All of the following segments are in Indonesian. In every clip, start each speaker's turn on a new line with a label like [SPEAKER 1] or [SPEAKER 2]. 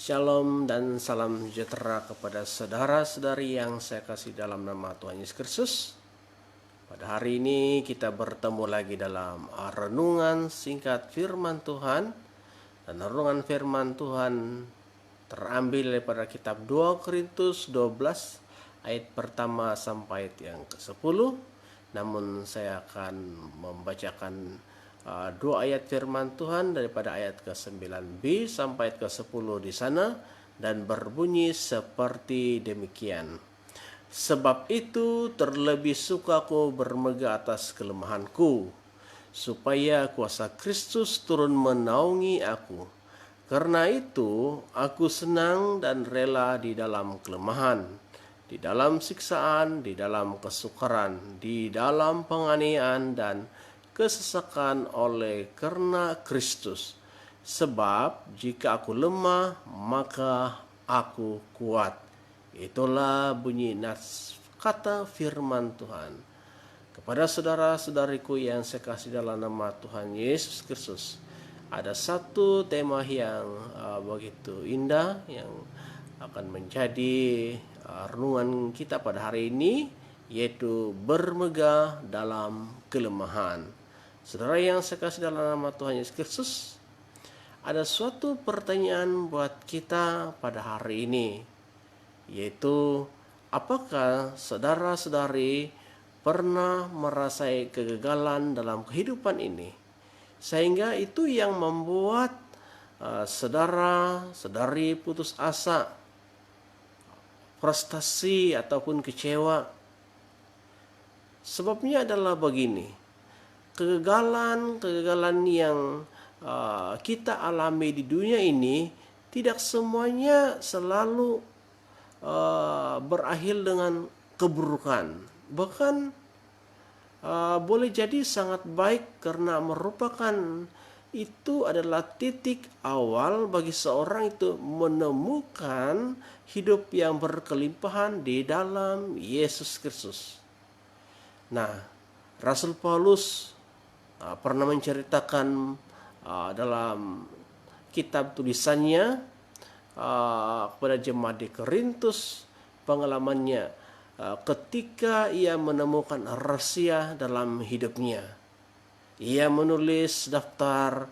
[SPEAKER 1] Shalom dan salam sejahtera kepada saudara-saudari yang saya kasih dalam nama Tuhan Yesus Kristus. Pada hari ini kita bertemu lagi dalam renungan singkat firman Tuhan. Dan renungan firman Tuhan terambil daripada kitab 2 Korintus 12 ayat pertama sampai ayat yang ke-10. Namun saya akan membacakan dua ayat firman Tuhan daripada ayat ke-9b sampai ayat ke-10 di sana, dan berbunyi seperti demikian. Sebab itu terlebih sukaku bermegah atas kelemahanku, supaya kuasa Kristus turun menaungi aku. Karena itu aku senang dan rela di dalam kelemahan, di dalam siksaan, di dalam kesukaran, di dalam penganiayaan dan kesesakan oleh karena Kristus. Sebab jika aku lemah, maka aku kuat. Itulah bunyi nats kata firman Tuhan. Kepada saudara-saudariku yang saya kasih dalam nama Tuhan Yesus Kristus, ada satu tema yang begitu indah yang akan menjadi renungan kita pada hari ini, yaitu bermegah dalam kelemahan. Saudara yang saya kasih dalam nama Tuhan Yesus Kristus, ada suatu pertanyaan buat kita pada hari ini, yaitu apakah saudara-saudari pernah merasai kegagalan dalam kehidupan ini, sehingga itu yang membuat saudara-saudari putus asa, frustasi ataupun kecewa. Sebabnya adalah begini, kegagalan yang kita alami di dunia ini tidak semuanya selalu berakhir dengan keburukan. Bahkan boleh jadi sangat baik, karena merupakan itu adalah titik awal bagi seorang itu menemukan hidup yang berkelimpahan di dalam Yesus Kristus. Nah, Rasul Paulus pernah menceritakan dalam kitab tulisannya kepada jemaat di Korintus pengalamannya ketika ia menemukan rahasia dalam hidupnya. Ia menulis daftar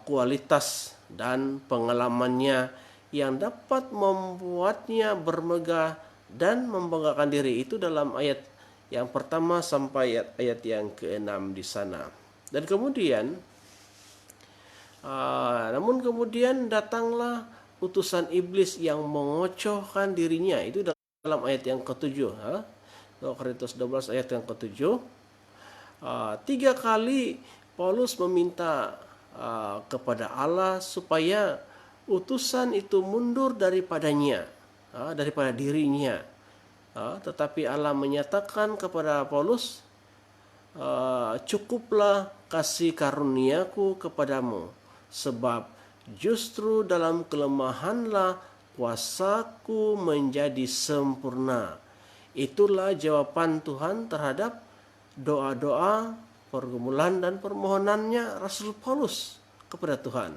[SPEAKER 1] kualitas dan pengalamannya yang dapat membuatnya bermegah dan membanggakan diri. Itu dalam ayat yang pertama sampai ayat yang ke-6 di sana. Dan kemudian namun kemudian datanglah utusan iblis yang mengocohkan dirinya. Itu dalam ayat yang ke-7, 2 Korintus 12 ayat yang ke-7. 3 kali Paulus meminta kepada Allah supaya utusan itu mundur daripadanya, daripada dirinya. Tetapi Allah menyatakan kepada Paulus, cukuplah kasih karuniaku kepadamu, sebab justru dalam kelemahanlah kuasaku menjadi sempurna. Itulah jawaban Tuhan terhadap doa-doa, pergumulan dan permohonannya Rasul Paulus kepada Tuhan.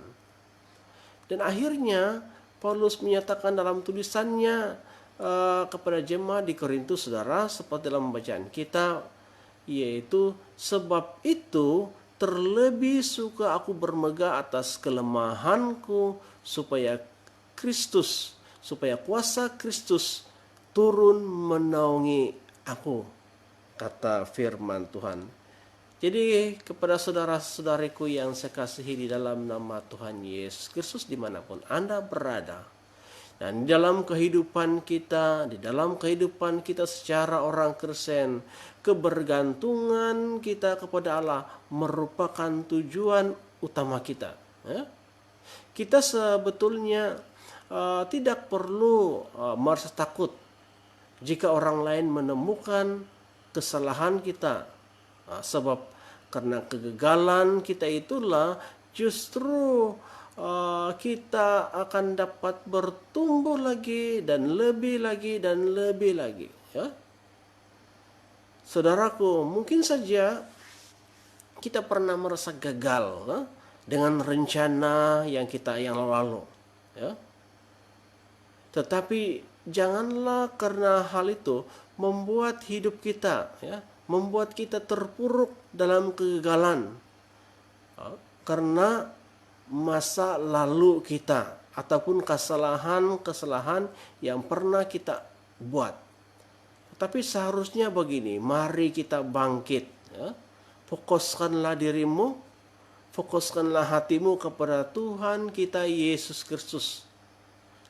[SPEAKER 1] Dan akhirnya Paulus menyatakan dalam tulisannya kepada jemaat di Korintus, saudara, seperti dalam bacaan kita, yaitu sebab itu terlebih suka aku bermegah atas kelemahanku, supaya kuasa Kristus turun menaungi aku, kata firman Tuhan. Jadi kepada saudara-saudariku yang saya kasihi di dalam nama Tuhan Yesus Kristus, dimanapun Anda berada, dan di dalam kehidupan kita secara orang Kristen, kebergantungan kita kepada Allah merupakan tujuan utama kita. Kita sebetulnya tidak perlu merasa takut jika orang lain menemukan kesalahan kita, sebab karena kegagalan kita itulah justru kita akan dapat bertumbuh lagi dan lebih lagi dan lebih lagi, ya. Saudaraku, mungkin saja kita pernah merasa gagal dengan rencana yang lalu, ya. Tetapi janganlah karena hal itu membuat hidup kita, ya, membuat kita terpuruk dalam kegagalan karena masa lalu kita ataupun kesalahan-kesalahan yang pernah kita buat. Tapi seharusnya begini, mari kita bangkit, ya. Fokuskanlah dirimu, fokuskanlah hatimu kepada Tuhan kita Yesus Kristus.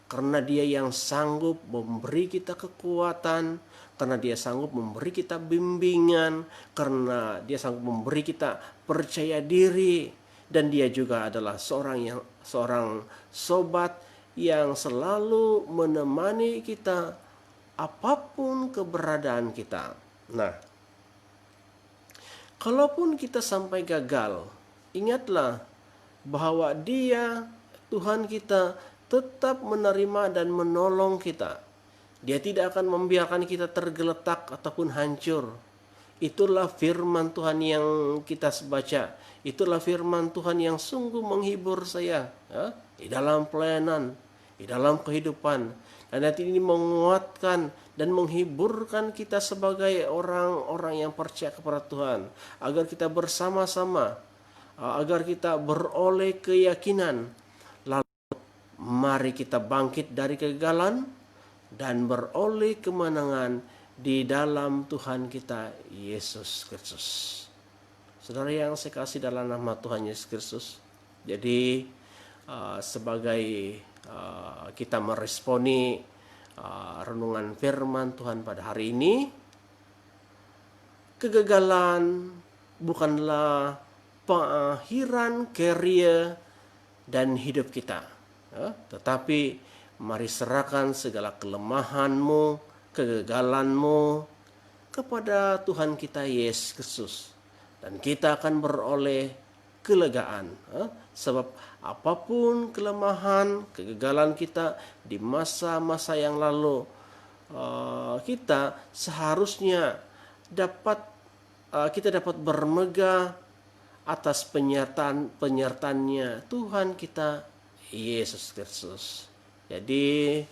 [SPEAKER 1] Karena Dia yang sanggup memberi kita kekuatan, karena Dia sanggup memberi kita bimbingan, karena Dia sanggup memberi kita percaya diri, dan Dia juga adalah seorang sobat yang selalu menemani kita apapun keberadaan kita. Nah, kalaupun kita sampai gagal, ingatlah bahwa Dia, Tuhan kita, tetap menerima dan menolong kita. Dia tidak akan membiarkan kita tergeletak ataupun hancur. Itulah firman Tuhan yang kita baca. Itulah firman Tuhan yang sungguh menghibur saya, ya, di dalam pelayanan, di dalam kehidupan. Dan nanti ini menguatkan dan menghiburkan kita sebagai orang-orang yang percaya kepada Tuhan. Agar kita bersama-sama, agar kita beroleh keyakinan. Mari kita bangkit dari kegagalan dan beroleh kemenangan di dalam Tuhan kita Yesus Kristus. Saudara yang saya kasih dalam nama Tuhan Yesus Kristus. Jadi sebagai kita meresponi renungan firman Tuhan pada hari ini, kegagalan bukanlah pengakhiran karir dan hidup kita. Tetapi mari serahkan segala kelemahanmu, kegagalanmu kepada Tuhan kita Yesus Kristus, dan kita akan beroleh kelegaan. Sebab apapun kelemahan, kegagalan kita di masa-masa yang lalu, kita seharusnya kita dapat bermegah atas penyertaannya Tuhan kita Yesus Kristus. Jadi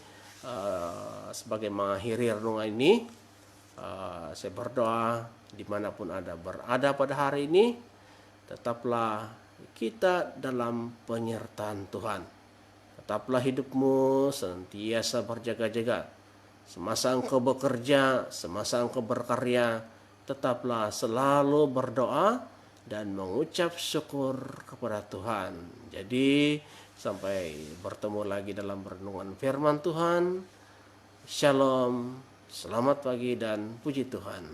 [SPEAKER 1] sebagai mengakhiri renungan ini, saya berdoa dimanapun Anda berada pada hari ini, tetaplah kita dalam penyertaan Tuhan. Tetaplah hidupmu senantiasa berjaga-jaga. Semasa engkau bekerja, semasa engkau berkarya, tetaplah selalu berdoa dan mengucap syukur kepada Tuhan. Jadi sampai bertemu lagi dalam renungan firman Tuhan. Shalom, selamat pagi dan puji Tuhan.